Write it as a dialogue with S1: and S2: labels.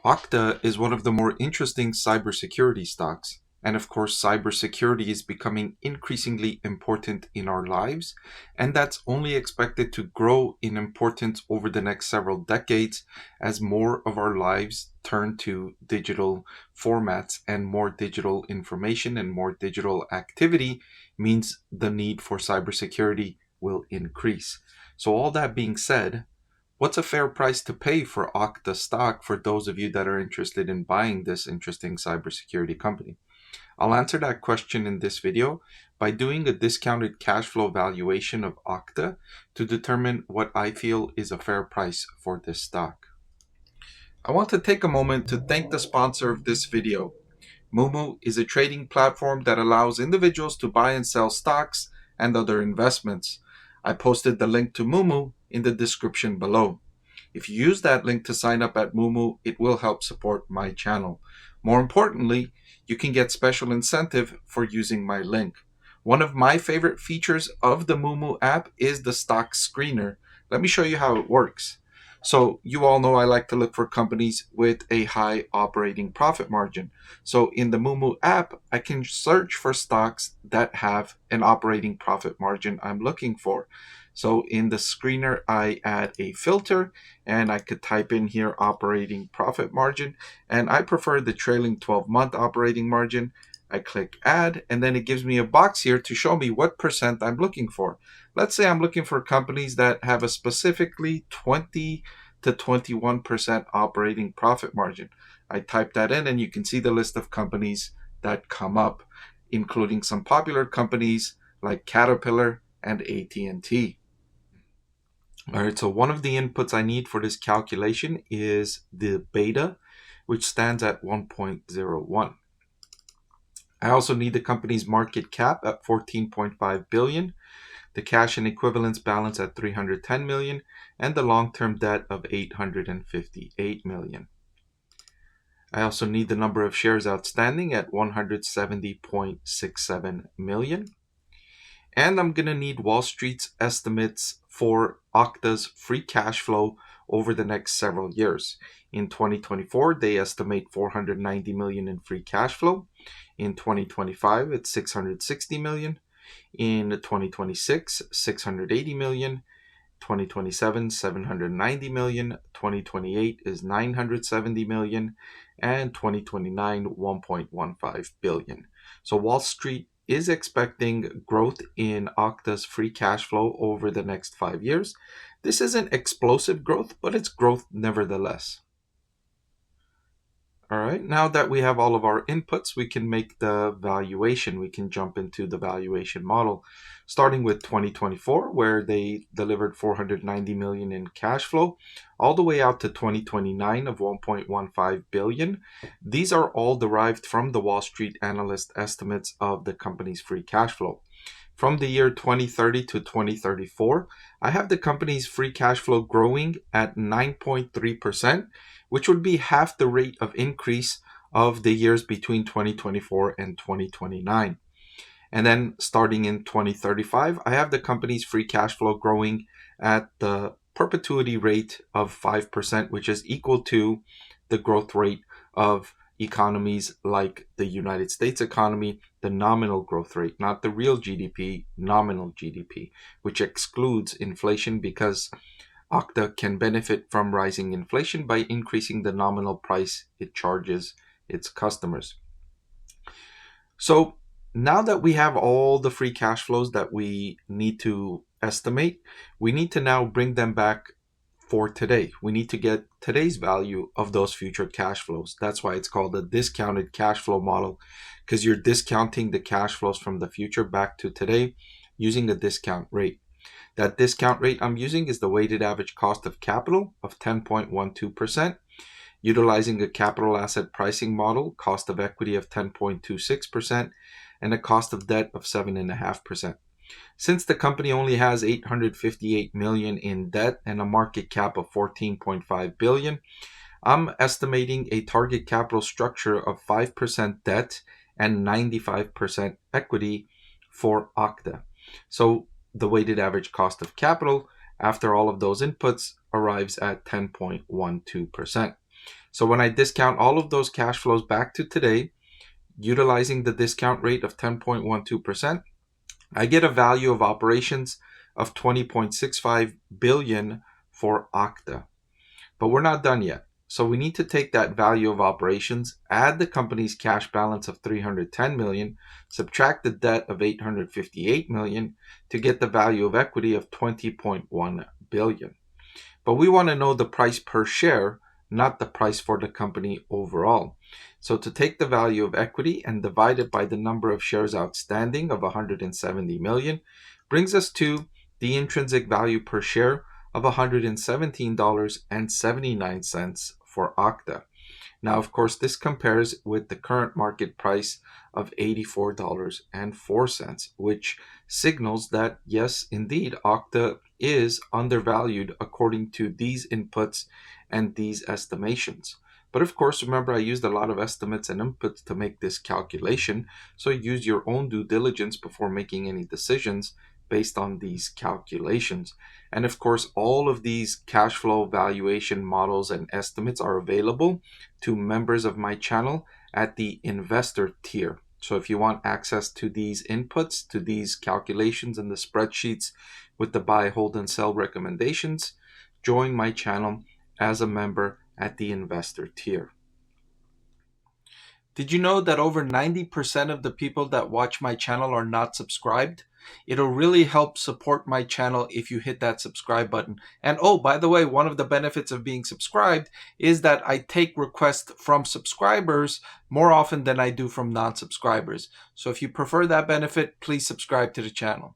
S1: Okta is one of the more interesting cybersecurity stocks. And of course, cybersecurity is becoming increasingly important in our lives, and that's only expected to grow in importance over the next several decades as more of our lives turn to digital formats and more digital information and more digital activity means the need for cybersecurity will increase. So, all that being said, what's a fair price to pay for Okta stock for those of you that are interested in buying this interesting cybersecurity company? I'll answer that question in this video by doing a discounted cash flow valuation of Okta to determine what I feel is a fair price for this stock. I want to take a moment to thank the sponsor of this video. Moomoo is a trading platform that allows individuals to buy and sell stocks and other investments. I posted the link to Moomoo in the description below. If you use that link to sign up at Moomoo, it will help support my channel. More importantly, you can get special incentive for using my link. One of my favorite features of the Moomoo app is the stock screener. Let me show you how it works. So you all know I like to look for companies with a high operating profit margin. So in the Moomoo app, I can search for stocks that have an operating profit margin I'm looking for. So in the screener, I add a filter and I could type in here operating profit margin. And I prefer the trailing 12-month operating margin. I click add, and then it gives me a box here to show me what percent I'm looking for. Let's say I'm looking for companies that have a specifically 20 to 21% operating profit margin. I type that in and you can see the list of companies that come up, including some popular companies like Caterpillar and AT&T. All right, so one of the inputs I need for this calculation is the beta, which stands at 1.01. I also need the company's market cap at 14.5 billion, the cash and equivalents balance at 310 million, and the long-term debt of 858 million. I also need the number of shares outstanding at 170.67 million. And I'm going to need Wall Street's estimates for Okta's free cash flow over the next several years. In 2024, they estimate 490 million in free cash flow. In 2025, it's 660 million. In 2026, 680 million. 2027, 790 million. 2028 is 970 million. And 2029, 1.15 billion. So Wall Street is expecting growth in Okta's free cash flow over the next 5 years. This isn't explosive growth, but it's growth nevertheless. All right, now that we have all of our inputs, we can make the valuation. We can jump into the valuation model, starting with 2024, where they delivered 490 million in cash flow, all the way out to 2029 of 1.15 billion. These are all derived from the Wall Street analyst estimates of the company's free cash flow. From the year 2030 to 2034, I have the company's free cash flow growing at 9.3%, which would be half the rate of increase of the years between 2024 and 2029. And then starting in 2035, I have the company's free cash flow growing at the perpetuity rate of 5%, which is equal to the growth rate of economies like the United States economy, the nominal growth rate, not the real GDP, nominal GDP, which excludes inflation because Okta can benefit from rising inflation by increasing the nominal price it charges its customers. So now that we have all the free cash flows that we need to estimate, we need to now bring them back for today. We need to get today's value of those future cash flows. That's why it's called a discounted cash flow model, because you're discounting the cash flows from the future back to today using a discount rate. That discount rate I'm using is the weighted average cost of capital of 10.12%, utilizing a capital asset pricing model, cost of equity of 10.26%, and a cost of debt of 7.5%. Since the company only has 858 million in debt and a market cap of 14.5 billion, I'm estimating a target capital structure of 5% debt and 95% equity for Okta. So the weighted average cost of capital after all of those inputs arrives at 10.12%. So when I discount all of those cash flows back to today, utilizing the discount rate of 10.12%, I get a value of operations of 20.65 billion for Okta. But we're not done yet. So we need to take that value of operations, add the company's cash balance of 310 million, subtract the debt of 858 million to get the value of equity of 20.1 billion. But we want to know the price per share, not the price for the company overall. So to take the value of equity and divide it by the number of shares outstanding of 170 million brings us to the intrinsic value per share of $117.79 for Okta. Now, of course, this compares with the current market price of $84.04, which signals that, yes, indeed, Okta is undervalued according to these inputs and these estimations. But of course, remember, I used a lot of estimates and inputs to make this calculation, so use your own due diligence before making any decisions based on these calculations. And of course, all of these cash flow valuation models and estimates are available to members of my channel at the investor tier. So if you want access to these inputs, to these calculations and the spreadsheets with the buy, hold, and sell recommendations, join my channel as a member at the investor tier. Did you know that over 90% of the people that watch my channel are not subscribed? It'll really help support my channel if you hit that subscribe button. And oh, by the way, one of the benefits of being subscribed is that I take requests from subscribers more often than I do from non-subscribers. So if you prefer that benefit, please subscribe to the channel.